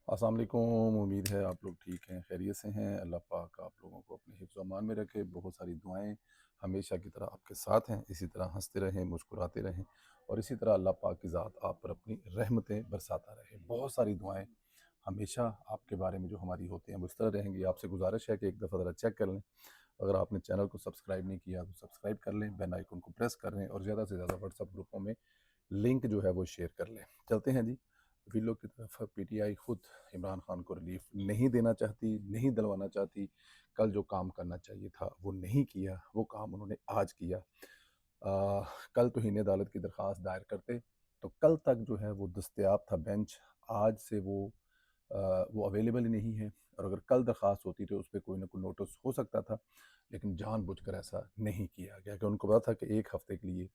السلام علیکم، امید ہے آپ لوگ ٹھیک ہیں، خیریت سے ہیں۔ اللہ پاک آپ لوگوں کو اپنے حفظ و امان میں رکھے۔ بہت ساری دعائیں ہمیشہ کی طرح آپ کے ساتھ ہیں، اسی طرح ہنستے رہیں، مسکراتے رہیں، اور اسی طرح اللہ پاک کی ذات آپ پر اپنی رحمتیں برساتا رہے۔ بہت ساری دعائیں ہمیشہ آپ کے بارے میں جو ہماری ہوتی ہیں وہ اس طرح رہیں گی۔ آپ سے گزارش ہے کہ ایک دفعہ ذرا چیک کر لیں، اگر آپ نے چینل کو سبسکرائب نہیں کیا تو سبسکرائب کر لیں، بیل آئیکن کو پریس کر لیں، اور زیادہ سے زیادہ واٹس ایپ گروپوں میں لنک جو ہے وہ شیئر کر لیں۔ چلتے ہیں جی ویلو کی طرف۔ پی ٹی آئی خود عمران خان کو ریلیف نہیں دینا چاہتی، نہیں دلوانا چاہتی۔ کل جو کام کرنا چاہیے تھا وہ نہیں کیا، وہ کام انہوں نے آج کیا۔ کل توہین عدالت کی درخواست دائر کرتے تو کل تک جو ہے وہ دستیاب تھا بینچ، آج سے وہ اویلیبل ہی نہیں ہے، اور اگر کل درخواست ہوتی تو اس پہ کوئی نہ کوئی نوٹس ہو سکتا تھا، لیکن جان بوجھ کر ایسا نہیں کیا گیا کہ ان کو پتا تھا کہ ایک ہفتے کے لیے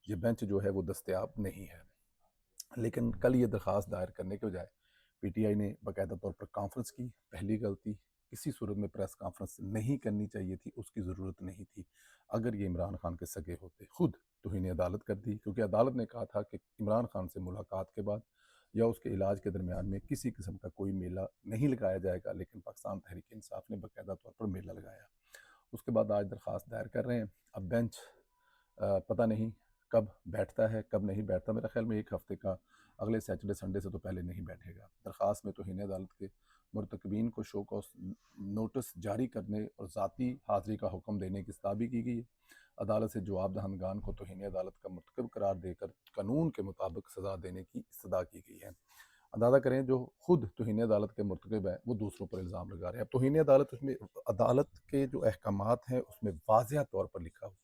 یہ بینچ جو ہے وہ دستیاب نہیں ہے۔ لیکن کل یہ درخواست دائر کرنے کے بجائے پی ٹی آئی نے باقاعدہ طور پر کانفرنس کی۔ پہلی غلطی، کسی صورت میں پریس کانفرنس نہیں کرنی چاہیے تھی، اس کی ضرورت نہیں تھی۔ اگر یہ عمران خان کے سگے ہوتے، خود توہین عدالت کر دی، کیونکہ عدالت نے کہا تھا کہ عمران خان سے ملاقات کے بعد یا اس کے علاج کے درمیان میں کسی قسم کا کوئی میلہ نہیں لگایا جائے گا، لیکن پاکستان تحریک انصاف نے باقاعدہ طور پر میلہ لگایا۔ اس کے بعد آج درخواست دائر کر رہے ہیں۔ اب بینچ پتہ نہیں کب بیٹھتا ہے کب نہیں بیٹھتا، میرا خیال میں ایک ہفتے کا، اگلے سیٹرڈے سنڈے سے تو پہلے نہیں بیٹھے گا۔ درخواست میں توہین عدالت کے مرتکبین کو شو کاز نوٹس جاری کرنے اور ذاتی حاضری کا حکم دینے کی استدعا کی گئی ہے۔ عدالت سے جواب دہندگان کو توہین عدالت کا مرتکب قرار دے کر قانون کے مطابق سزا دینے کی استدعا کی گئی ہے۔ اندازہ کریں جو خود توہین عدالت کے مرتکب ہیں وہ دوسروں پر الزام لگا رہے ہیں۔ اب توہین عدالت، اس میں عدالت کے جو احکامات ہیں اس میں واضح طور پر لکھا ہوا ہے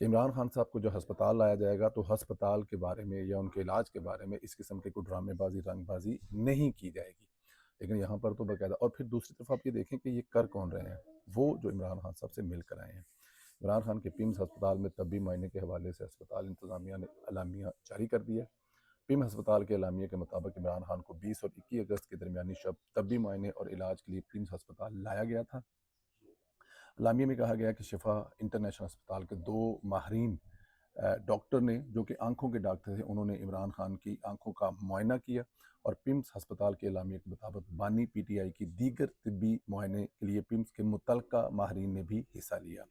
کہ عمران خان صاحب کو جو ہسپتال لایا جائے گا تو ہسپتال کے بارے میں یا ان کے علاج کے بارے میں اس قسم کے کوئی ڈرامے بازی، رنگ بازی نہیں کی جائے گی۔ لیکن یہاں پر تو باقاعدہ، اور پھر دوسری طرف آپ یہ دیکھیں کہ یہ کر کون رہے ہیں، وہ جو عمران خان صاحب سے مل کر آئے ہیں۔ عمران خان کے پیمز ہسپتال میں طبی معائنے کے حوالے سے ہسپتال انتظامیہ نے اعلامیہ جاری کر دیا۔ پیم ہسپتال کے اعلامیہ کے مطابق عمران خان کو 20 اور 21 اگست کے درمیانی شب طبی معائنے اور علاج کے لیے پیمز ہسپتال لایا گیا تھا۔ اعلامیہ میں کہا گیا کہ شفا انٹرنیشنل ہسپتال کے 2 ماہرین ڈاکٹر نے، جو کہ آنکھوں کے ڈاکٹر تھے، انہوں نے عمران خان کی آنکھوں کا معائنہ کیا، اور پیمز ہسپتال کے اعلامیہ کے مطابق بانی پی ٹی آئی کی دیگر طبی معائنے کے لیے پیمز کے متعلقہ ماہرین نے بھی حصہ لیا۔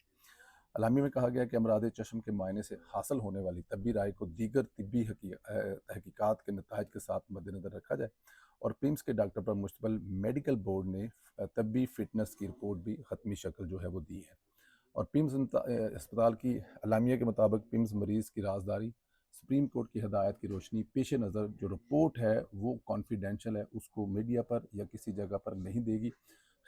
اعلامیہ میں کہا گیا کہ امراض چشم کے معائنے سے حاصل ہونے والی طبی رائے کو دیگر طبی تحقیقات کے نتائج کے ساتھ مد نظر رکھا جائے، اور پیمز کے ڈاکٹر پر مشتمل میڈیکل بورڈ نے طبی فٹنس کی رپورٹ بھی حتمی شکل جو ہے وہ دی ہے۔ اور پیمز اسپتال کی اعلامیہ کے مطابق پیمز مریض کی رازداری سپریم کورٹ کی ہدایت کی روشنی پیش نظر جو رپورٹ ہے وہ کانفیڈینشل ہے، اس کو میڈیا پر یا کسی جگہ پر نہیں دے گی۔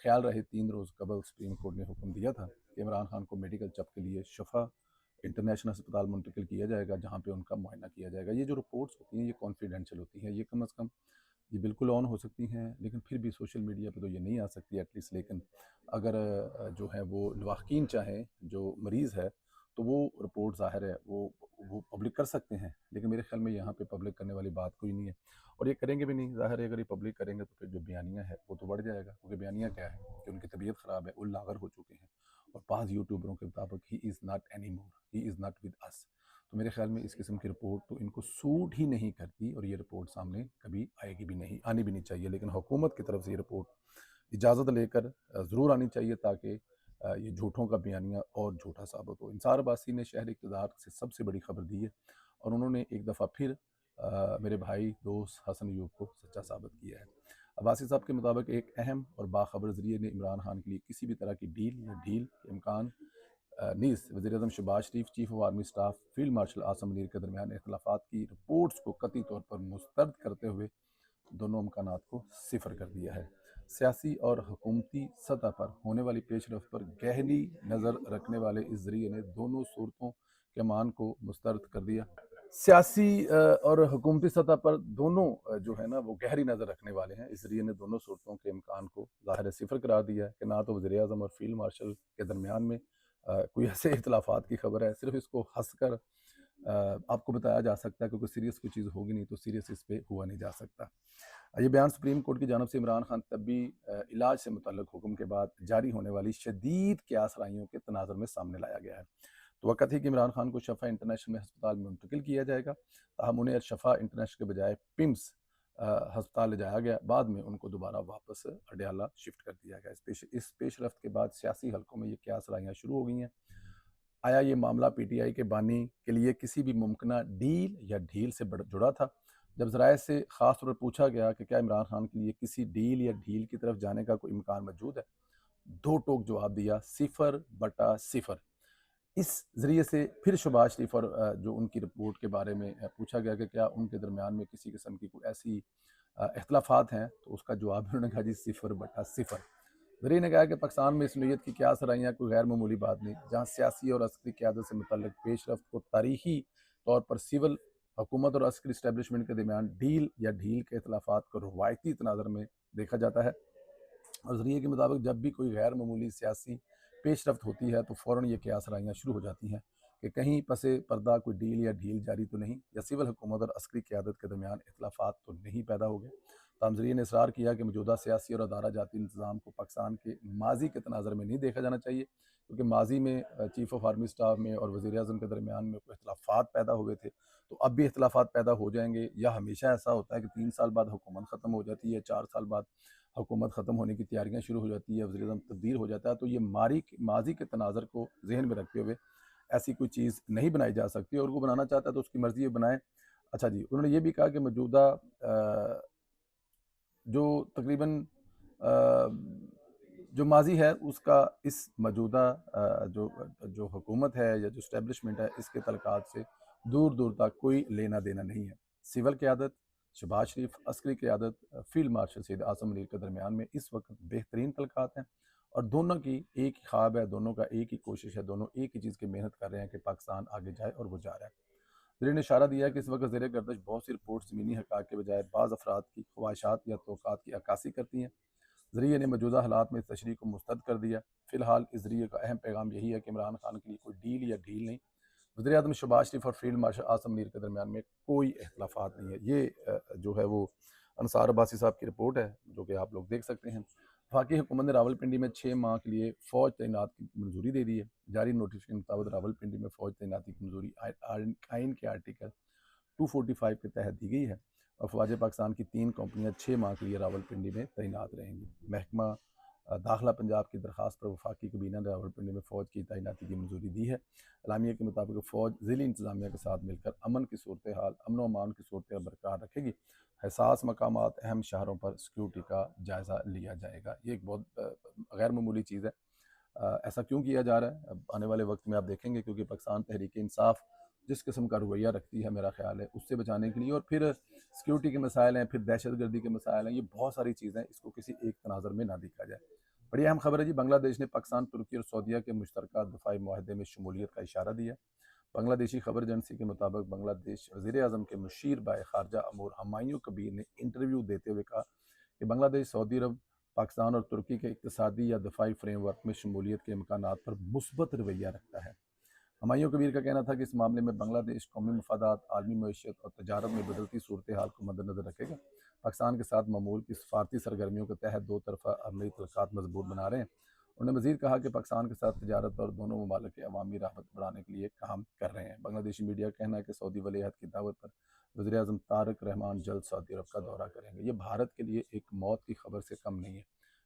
خیال رہے 3 روز قبل سپریم کورٹ نے حکم دیا تھا کہ عمران خان کو میڈیکل چیک کے لیے شفا انٹرنیشنل ہسپتال منتقل کیا جائے گا، جہاں پہ ان کا معائنہ کیا جائے گا۔ یہ جو رپورٹس ہوتی ہیں یہ کانفیڈینشیل ہوتی ہیں، یہ کم از کم یہ بالکل آن ہو سکتی ہیں، لیکن پھر بھی سوشل میڈیا پہ تو یہ نہیں آ سکتی ایٹ لیسٹ۔ لیکن اگر جو ہے وہ لواحقین چاہیں، جو مریض ہے، تو وہ رپورٹ ظاہر ہے وہ پبلک کر سکتے ہیں، لیکن میرے خیال میں یہاں پہ پبلک کرنے والی بات کوئی نہیں ہے، اور یہ کریں گے بھی نہیں۔ ظاہر ہے اگر یہ پبلک کریں گے تو پھر جو بیانیہ ہے وہ تو بڑھ جائے گا، کیونکہ بیانیہ کیا ہے کہ ان کی طبیعت خراب ہے، وہ لاغر ہو چکے ہیں، اور بعض یوٹیوبروں کے مطابق he is not any more, he is not with us. تو میرے خیال میں اس قسم کی رپورٹ تو ان کو سوٹ ہی نہیں کرتی، اور یہ رپورٹ سامنے کبھی آئے گی بھی نہیں، آنی بھی نہیں چاہیے۔ لیکن حکومت کی طرف سے یہ رپورٹ اجازت لے کر ضرور آنی چاہیے، تاکہ یہ جھوٹوں کا بیانیہ اور جھوٹا ثابت ہو۔ انصار عباسی نے شہر اقتدار سے سب سے بڑی خبر دی ہے، اور انہوں نے ایک دفعہ پھر میرے بھائی دوست حسن ایوب کو سچا ثابت کیا ہے۔ عباسی صاحب کے مطابق ایک اہم اور باخبر ذریعے نے عمران خان کے لیے کسی بھی طرح کی ڈیل یا ڈھیل کے امکان نیز وزیر اعظم Shehbaz Sharif, chief of army staff field marshal Asim Munir کے درمیان اختلافات کی رپورٹس کو قطعی طور پر مسترد کرتے ہوئے دونوں امکانات کو صفر کر دیا ہے۔ سیاسی اور حکومتی سطح پر ہونے والی پیش رفت پر گہری نظر رکھنے والے اس ذریعے نے دونوں صورتوں کے امان کو مسترد کر دیا۔ سیاسی اور حکومتی سطح پر دونوں جو ہے نا وہ گہری نظر رکھنے والے ہیں، اس ذریعے نے دونوں صورتوں کے امکان کو ظاہر صفر قرار دیا ہے، کہ نہ تو وزیر اعظم اور فیلڈ مارشل کے درمیان میں کوئی ایسے اختلافات کی خبر ہے، صرف اس کو ہنس کر آپ کو بتایا جا سکتا ہے، کیونکہ سیریس کوئی چیز ہوگی نہیں تو سیریس اس پہ ہوا نہیں جا سکتا۔ یہ بیان سپریم کورٹ کی جانب سے عمران خان طبی علاج سے متعلق حکم کے بعد جاری ہونے والی شدید قیاس رائیوں کے تناظر میں سامنے لایا گیا ہے۔ توقع تھی کہ عمران خان کو شفا انٹرنیشنل میں ہسپتال میں منتقل کیا جائے گا، تاہم انہیں شفا انٹرنیشنل کے بجائے پیمز ہسپتال لے جایا گیا، بعد میں ان کو دوبارہ واپس اڈیالہ شفٹ کر دیا گیا۔ اس پیش رفت کے بعد سیاسی حلقوں میں یہ قیاس رائیاں شروع ہو گئی ہیں، آیا یہ معاملہ پی ٹی آئی کے بانی کے لیے کسی بھی ممکنہ ڈیل یا ڈھیل سے جڑا تھا؟ جب ذرائع سے خاص طور پر پوچھا گیا کہ کیا عمران خان کے لیے کسی ڈیل یا ڈھیل کی طرف جانے کا کوئی امکان موجود ہے، دو ٹوک جواب دیا، 0/0۔ اس ذریعے سے پھر شہباز شریف اور جو ان کی رپورٹ کے بارے میں پوچھا گیا کہ کیا ان کے درمیان میں کسی قسم کی کوئی ایسی اختلافات ہیں، تو اس کا جواب انہوں نے کہا جی 0/0۔ ذریعے نے کہا کہ پاکستان میں اس نوعیت کی قیاس رائیاں کوئی غیر معمولی بات نہیں، جہاں سیاسی اور عسکری قیادت سے متعلق پیش رفت کو تاریخی طور پر سول حکومت اور عسکری اسٹیبلشمنٹ کے درمیان ڈیل یا ڈھیل کے اختلافات کو روایتی تناظر میں دیکھا جاتا ہے، اور ذریعے کے مطابق جب بھی کوئی غیر معمولی سیاسی پیش رفت ہوتی ہے تو فوراً یہ قیاس رائیاں شروع ہو جاتی ہیں کہ کہیں پس پردہ کوئی ڈیل یا ڈھیل جاری تو نہیں، یا سول حکومت اور عسکری قیادت کے درمیان اختلافات تو نہیں پیدا ہو گئے۔ تاہم ذریعے نے اصرار کیا کہ موجودہ سیاسی اور ادارہ جاتی انتظام کو پاکستان کے ماضی کے تناظر میں نہیں دیکھا جانا چاہیے، کیونکہ ماضی میں چیف آف آرمی سٹاف میں اور وزیر اعظم کے درمیان میں کوئی اختلافات پیدا ہوئے تھے، تو اب بھی اختلافات پیدا ہو جائیں گے، یا ہمیشہ ایسا ہوتا ہے کہ 3 سال بعد حکومت ختم ہو جاتی ہے، 4 سال بعد حکومت ختم ہونے کی تیاریاں شروع ہو جاتی ہے، وزیر اعظم تبدیل ہو جاتا ہے، تو یہ ماضی کے تناظر کو ذہن میں رکھتے ہوئے ایسی کوئی چیز نہیں بنائی جا سکتی، اور وہ بنانا چاہتا ہے تو اس کی مرضی ہے بنائے۔ اچھا جی، انہوں نے یہ بھی کہا کہ موجودہ جو تقریباً جو ماضی ہے اس کا اس موجودہ جو حکومت ہے یا جو اسٹیبلشمنٹ ہے اس کے تعلقات سے دور دور تک کوئی لینا دینا نہیں ہے۔ سول قیادت شہباز شریف، عسکری قیادت فیلڈ مارشل سید اعظم منیر کے درمیان میں اس وقت بہترین تعلقات ہیں، اور دونوں کی ایک ہی خواب ہے، دونوں کا ایک ہی کوشش ہے، دونوں ایک ہی چیز کی محنت کر رہے ہیں کہ پاکستان آگے جائے، اور وہ جا رہا ہے۔ ذریعے نے اشارہ دیا کہ اس وقت زیر گردش بہت سی رپورٹ زمینی حقائق کے بجائے بعض افراد کی خواہشات یا توقعات کی عکاسی کرتی ہیں۔ ذریعے نے موجودہ حالات میں اس تشریح کو مسترد کر دیا۔ فی الحال اس ذریعے کا اہم پیغام یہی ہے کہ عمران خان کے لیے کوئی ڈیل یا ڈھیل نہیں، وزیر اعظم شہباز شریف اور فیلڈ مارشل اعظم منیر کے درمیان میں کوئی اختلافات نہیں ہے۔ یہ جو ہے وہ انصار عباسی صاحب کی رپورٹ ہے، جو کہ آپ لوگ دیکھ سکتے ہیں۔ وفاقی حکومت نے راول پنڈی میں 6 ماہ کے لیے فوج تعینات کی منظوری دے دی ہے۔ جاری نوٹس کے مطابق راول پنڈی میں فوج تعیناتی کی منظوری آئین کے آرٹیکل 245 کے تحت دی گئی ہے، اور فوج پاکستان کی 3 کمپنیاں 6 ماہ کے لیے راول پنڈی میں تعینات رہیں گی۔ محکمہ داخلہ پنجاب کی درخواست پر وفاقی کابینہ نے راول پنڈی میں فوج کی تعیناتی کی منظوری دی ہے۔ اعلامیہ کے مطابق فوج ضلعی انتظامیہ کے ساتھ مل کر امن و امان کی صورتحال برقرار رکھے گی۔ حساس مقامات، اہم شہروں پر سیکیورٹی کا جائزہ لیا جائے گا۔ یہ ایک بہت غیر معمولی چیز ہے۔ ایسا کیوں کیا جا رہا ہے اب آنے والے وقت میں آپ دیکھیں گے، کیونکہ پاکستان تحریک انصاف جس قسم کا رویہ رکھتی ہے، میرا خیال ہے اس سے بچانے کے لیے، اور پھر سیکیورٹی کے مسائل ہیں، پھر دہشت گردی کے مسائل ہیں، یہ بہت ساری چیزیں، اس کو کسی ایک تناظر میں نہ دیکھا جائے۔ بڑی اہم خبر ہے جی، بنگلہ دیش نے پاکستان، ترکی اور سعودیہ کے مشترکہ دفاعی معاہدے میں شمولیت کا اشارہ دیا۔ بنگلہ دیشی خبر ایجنسی کے مطابق بنگلہ دیش وزیر اعظم کے مشیر بائے خارجہ امور ہمایوں کبیر نے انٹرویو دیتے ہوئے کہا کہ بنگلہ دیش سعودی عرب، پاکستان اور ترکی کے اقتصادی یا دفاعی فریم ورک میں شمولیت کے امکانات پر مثبت رویہ رکھتا ہے۔ ہمایوں کبیر کا کہنا تھا کہ اس معاملے میں بنگلہ دیش قومی مفادات، عالمی معیشت اور تجارت میں بدلتی صورتحال کو مد نظر رکھے گا۔ پاکستان کے ساتھ معمول کی سفارتی سرگرمیوں کے تحت 2 طرفہ عملی تعلقات مضبوط بنا رہے ہیں۔ انہوں نے مزید کہا کہ پاکستان کے ساتھ تجارت اور دونوں ممالک کے عوامی رغبت بڑھانے کے لیے کام کر رہے ہیں۔ بنگلہ دیشی میڈیا کا کہنا ہے کہ سعودی ولی عہد کی دعوت پر وزیر اعظم طارق رحمان جلد سعودی عرب کا دورہ کریں گے۔ یہ بھارت کے لیے ایک موت کی خبر سے کم نہیں ہے،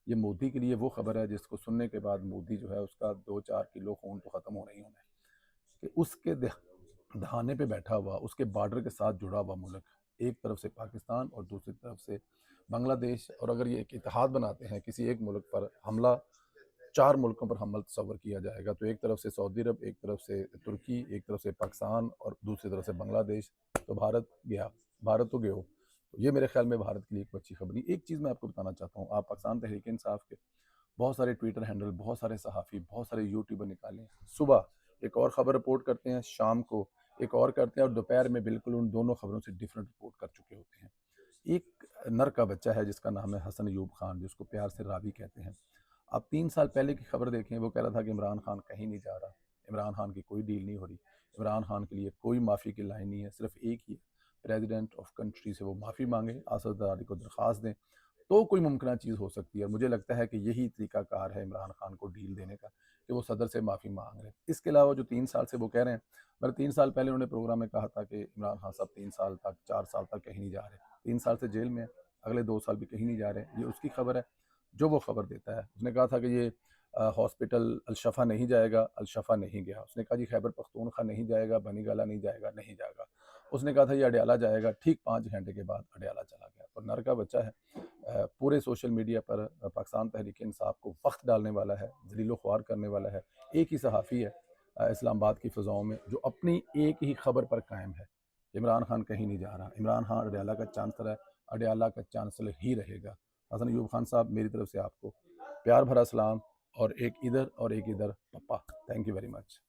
یہ مودی کے لیے وہ خبر ہے جس کو سننے کے بعد مودی جو ہے اس کا 2-4 کلو خون تو ختم ہونا ہی ہونا ہے، کہ اس کے دہانے پہ بیٹھا ہوا، اس کے بارڈر کے ساتھ جڑا ہوا ملک، ایک طرف سے پاکستان اور دوسری طرف سے بنگلہ دیش، اور اگر یہ ایک اتحاد بناتے ہیں کسی ایک ملک پر حملہ، 4 ملکوں پر حملہ تصور کیا جائے گا، تو ایک طرف سے سعودی عرب، ایک طرف سے ترکی، ایک طرف سے پاکستان اور دوسری طرف سے بنگلہ دیش، تو بھارت تو گیا ہو۔ تو یہ میرے خیال میں بھارت کے لیے ایک اچھی خبر نہیں۔ ایک چیز میں آپ کو بتانا چاہتا ہوں، آپ پاکستان تحریک انصاف کے بہت سارے ٹویٹر ہینڈل، بہت سارے صحافی، بہت سارے یوٹیوبر نکالیں، صبح ایک اور خبر رپورٹ کرتے ہیں، شام کو ایک اور کرتے ہیں، اور دوپہر میں بالکل ان دونوں خبروں سے ڈیفرنٹ رپورٹ کر چکے ہوتے ہیں۔ ایک نر کا بچہ ہے جس کا نام ہے حسن ایوب خان، جس کو پیار سے راوی کہتے ہیں۔ آپ 3 سال پہلے کی خبر دیکھیں، وہ کہہ رہا تھا کہ عمران خان کہیں نہیں جا رہا، عمران خان کی کوئی ڈیل نہیں ہو رہی، عمران خان کے لیے کوئی معافی کی لائن نہیں ہے، صرف ایک ہی پریزیڈنٹ آف کنٹری سے وہ معافی مانگے، اسد زرداری کو درخواست دیں، تو کوئی ممکنہ چیز ہو سکتی ہے، اور مجھے لگتا ہے کہ یہی طریقہ کار ہے عمران خان کو ڈیل دینے کا، کہ وہ صدر سے معافی مانگ رہے ہیں۔ اس کے علاوہ جو 3 سال سے وہ کہہ رہے ہیں، مگر 3 سال پہلے انہوں نے پروگرام میں کہا تھا کہ عمران خان صاحب 3 سال تک 4 سال تک کہیں نہیں جا رہے، 3 سال سے جیل میں ہیں، اگلے 2 سال بھی کہیں نہیں جا رہے، یہ اس کی خبر ہے جو وہ خبر دیتا ہے۔ اس نے کہا تھا کہ یہ ہاسپٹل الشفا نہیں جائے گا، الشفا نہیں گیا۔ اس نے کہا جی خیبر پختونخوا نہیں جائے گا، بنی گالہ نہیں جائے گا، نہیں جائے گا۔ اس نے کہا تھا یہ اڈیالہ جائے گا، ٹھیک 5 گھنٹے کے بعد اڈیالہ چلا گیا۔ تو نر کا بچہ ہے، پورے سوشل میڈیا پر پاکستان تحریک انصاف کو وقت ڈالنے والا ہے، ذلیل و خوار کرنے والا ہے۔ ایک ہی صحافی ہے اسلام آباد کی فضاؤں میں جو اپنی ایک ہی خبر پر قائم ہے، عمران خان کہیں نہیں جا رہا، عمران خان اڈیالہ کا چانسلر ہے، اڈیالہ کا چانسلر ہی رہے گا۔ حسن ایوب خان صاحب، میری طرف سے آپ کو پیار بھرا سلام، اور ایک ادھر اور ایک ادھر پپا۔ Thank you very much.